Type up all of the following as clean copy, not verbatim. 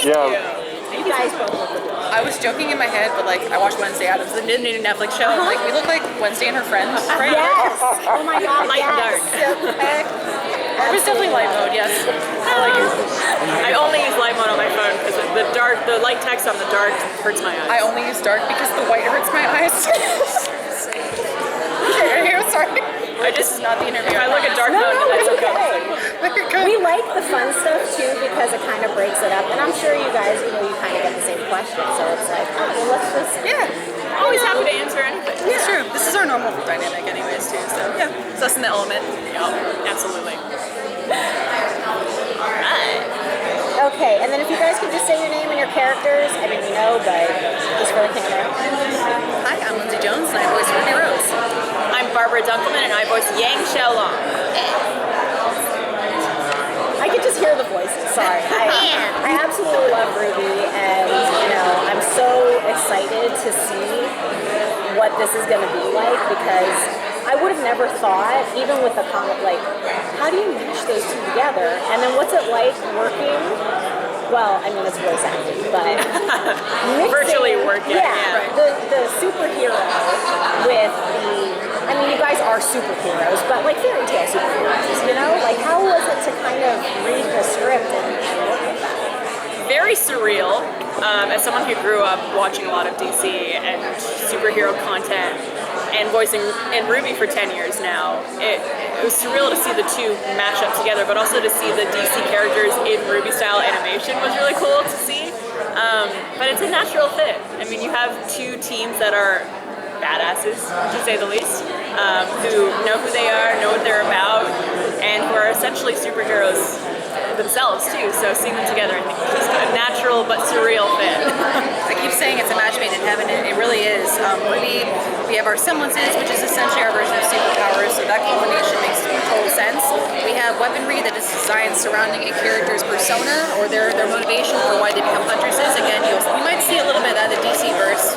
Yeah. You guys both look good. I was joking in my head, but like I watched Wednesday Addams, the new Netflix show. And, like we look like Wednesday and her friends, right? Yes. Oh my God. Light and dark. It was definitely light mode, yes. I like it. I only use light mode on my phone because the light text on the dark hurts my eyes. I only use dark because the white hurts my eyes. Okay, I'm sorry. This is not the interview. If I look at dark No, mode, no, that's it's okay. okay. We like the fun stuff too because it kind of breaks it up, and I'm sure you guys, you kind of get the same question, so it's like, oh, well, let's just Always happy to answer anything. It's true. This is our normal dynamic anyways too, so yeah. It's us in the element. Yeah, absolutely. Okay, and then if you guys could just say your name and your characters, I mean, we know, but just for the camera. Hi, I'm Lindsay Jones and I voice Ruby Rose. I'm Barbara Dunkelman and I voice Yang Xiaolong. I could just hear the voices, sorry. I absolutely love Ruby, and I'm so excited to see what this is going to be like, because I would have never thought, even with a comic, like, how do you mesh those two together? And then what's it like working? Well, I mean, it's voice acting, but mixing, virtually working. Yeah, the superhero with I mean, you guys are superheroes, but like fairy tale superheroes, Like, how was it to kind of read the script and work with that? Very surreal. As someone who grew up watching a lot of DC and superhero content and voicing in RWBY for 10 years now, it was surreal to see the two mash up together, but also to see the DC characters in RWBY style animation was really cool to see. But it's a natural fit. I mean, you have two teams that are badasses, to say the least, who know who they are, know what they're about, and who are essentially superheroes themselves too. So seeing them together, I think it's just a natural but surreal fit. I keep saying it's a match made in heaven, and it really is. RWBY, we have our semblances, which is essentially our version of superpowers, so that combination makes total sense. We have weaponry that is designed surrounding a character's persona or their motivation for why they become huntresses. Again, you might see a little bit of the DC verse,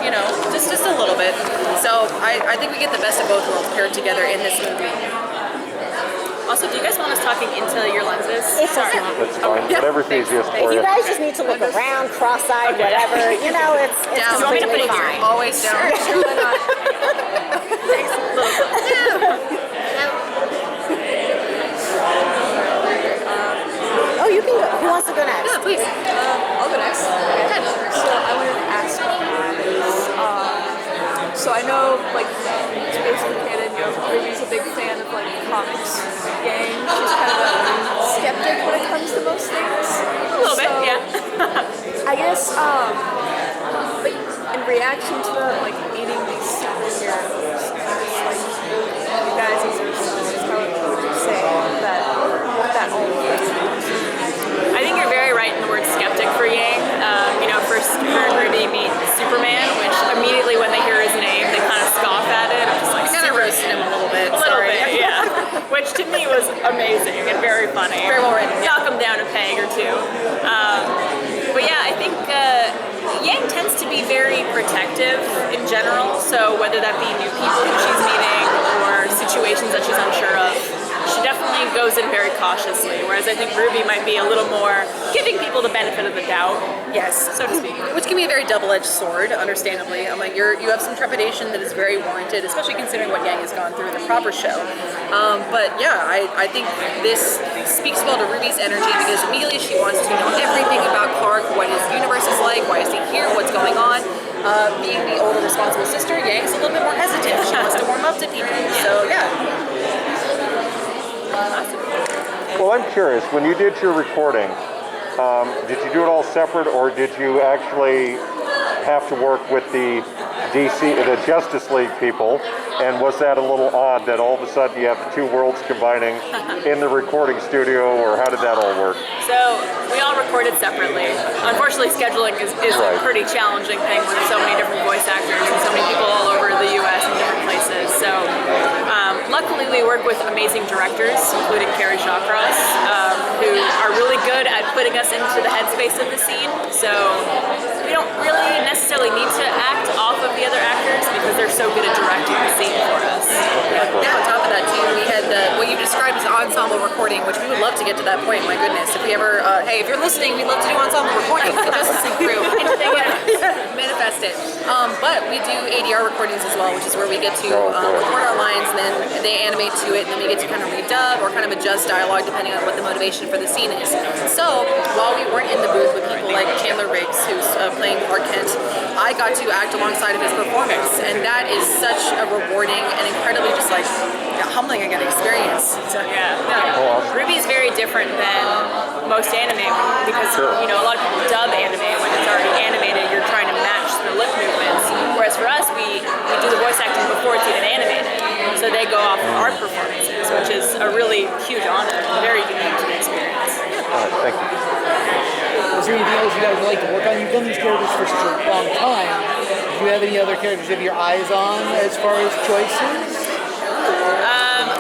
just a little bit. So I think we get the best of both worlds paired together in this movie. Also, do you guys want us talking into your lenses? It's Sorry. That's fine. Whatever's easiest for You you. guys just need to look around, cross-eyed, whatever. It's Down. You want me to put completely it here? fine. Always down. Sure, why not? Oh, you can go. Who wants to go next? Yeah, please. I'll go next. Okay. So I wanted to ask you, so I know, like, it's basically canon, Ruby's a big fan of, like, comics. Yang, she's kind of a skeptic when it comes to most things. A little bit, yeah. I guess, like, in reaction to the, like, meeting these superheroes, like, you guys as yourselves, how would you say that all fits? I think you're very right in the word skeptic for Yang. First her and Ruby meet Superman, which immediately when they hear his name, they kind of scoff at it. I'm just like, Kind of roasted him a little bit. a little bit, yeah. Which to me was amazing and very funny. Very well written. Knock him down a peg or two. But yeah, I think Yang tends to be very protective in general. So whether that be new people who she's meeting or situations that she's unsure of, she definitely goes in very cautiously, whereas I think Ruby might be a little more giving people the benefit of the doubt, Yes. so to speak. Which can be a very double-edged sword, understandably. I'm like, you have some trepidation that is very warranted, especially considering what Yang has gone through in the proper show. But yeah, I think this speaks well to Ruby's energy because immediately she wants to know everything about Clark, what his universe is like, why is he here, what's going on. Being the older, responsible sister, Yang's a little bit more hesitant. She wants to warm up to people. So yeah. Well, I'm curious. When you did your recording, did you do it all separate, or did you actually have to work with the Justice League people? And was that a little odd that all of a sudden you have the two worlds combining in the recording studio, or how did that all work? So we all recorded separately. Unfortunately, scheduling is a pretty challenging thing with so many different voice actors and so many people all over the U.S. and different places. So luckily we work with amazing directors, including Carrie Shawcross, who are really good at putting us into the headspace of the scene. So we don't really necessarily need to act off of the other actors because they're so good at directing the scene for us. Yeah, on top of that too, we had what you described as ensemble recording, which we would love to get to that point. My goodness, if we ever, hey, if you're listening, we'd love to do ensemble recording for the Justice League crew. Manifest it. But we do ADR recordings as well, which is where we get to record our lines, and then they animate to it, and then we get to kind of redub or kind of adjust dialogue depending on what the motivation for the scene is. So while we weren't in the booth with people like Chandler Riggs, who's playing Clark Kent, I got to act alongside of his performance, and that is such a rewarding and incredibly just like humbling again experience. So, RWBY is very different than most anime because you know a lot of people dub anime when it's already animated. You're trying to match the lip movements, whereas for us we do the voice acting before it's even animated, so they go off of our performances, which is a really huge honor, very unique to the experience. Thank you. Is there anything else you guys would like to work on? You've done these characters for such a long time. Do you have any other characters you have your eyes on as far as choices?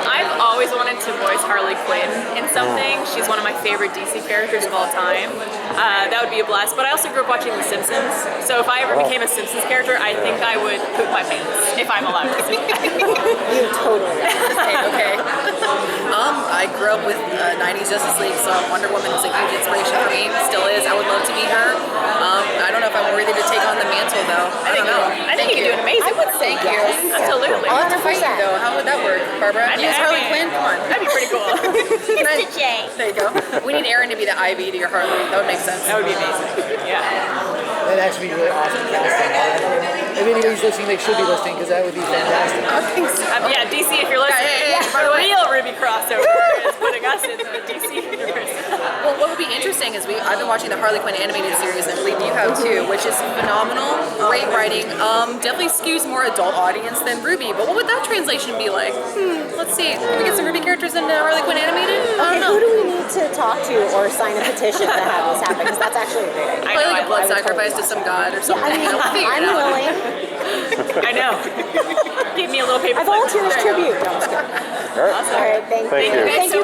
I've always wanted to voice Harley Quinn in something. She's one of my favorite DC characters of all time. That would be a blast. But I also grew up watching The Simpsons, so if I ever became a Simpsons character, I think I would poop my pants if I'm allowed to. You totally are. okay. I grew up with 90s Justice League, so Wonder Woman was a huge inspiration for me. Still is. I would love to be her. I don't know if I'm worthy to take on the mantle, though. I don't know. I think you do amazing. I would say yes. Absolutely. I'll have to fight you, though. How would that work, Barbara? You as Harley Quinn? Come on. That'd be pretty cool. Mr. J. There you go. We need Aaron to be the Ivy to your Harley. That would make sense. That would be amazing. Yeah. That'd actually be really awesome casting. If anybody's listening, they should be listening because that would be fantastic. Yeah, DC, if you're listening, the real RWBY crossover is putting us in the DC universe. Well, what would be interesting is I've been watching the Harley Quinn animated series, and I believe you have too, which is phenomenal. Great writing. Definitely skews more adult audience than RWBY. But what would that translation be like? Let's see. Can we get some RWBY characters in Harley Quinn animated? I don't know. Who do we need to talk to or sign a petition to have this happen? Because that's actually a great idea. Play like a blood sacrifice to some god or something. I mean, We'll figure it I'm out. willing. I know. Give me a little paper. I volunteer as tribute. No, I'm just kidding. All right. All right, thank you. Thank you. Thank you.